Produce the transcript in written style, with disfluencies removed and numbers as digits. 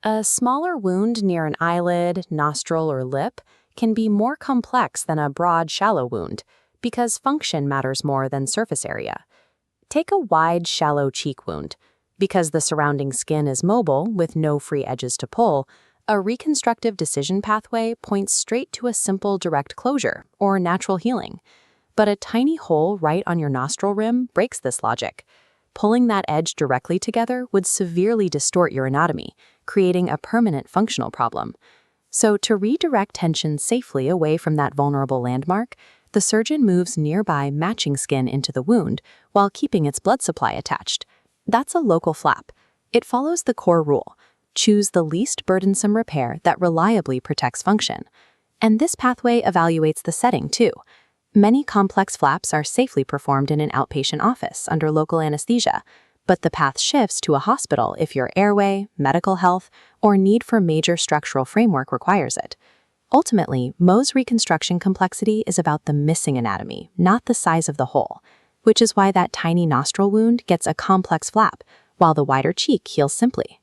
A smaller wound near an eyelid, nostril, or lip can be more complex than a broad, shallow wound because function matters more than surface area. Take a wide, shallow cheek wound. Because the surrounding skin is mobile with no free edges to pull, a reconstructive decision pathway points straight to a simple direct closure or natural healing. But a tiny hole right on your nostril rim breaks this logic. Pulling that edge directly together would severely distort your anatomy, creating a permanent functional problem. So to redirect tension safely away from that vulnerable landmark, the surgeon moves nearby matching skin into the wound while keeping its blood supply attached. That's a local flap. It follows the core rule: choose the least burdensome repair that reliably protects function. And this pathway evaluates the setting, too. Many complex flaps are safely performed in an outpatient office under local anesthesia, but the path shifts to a hospital if your airway, medical health, or need for major structural framework requires it. Ultimately, Mohs reconstruction complexity is about the missing anatomy, not the size of the hole, which is why that tiny nostril wound gets a complex flap, while the wider cheek heals simply.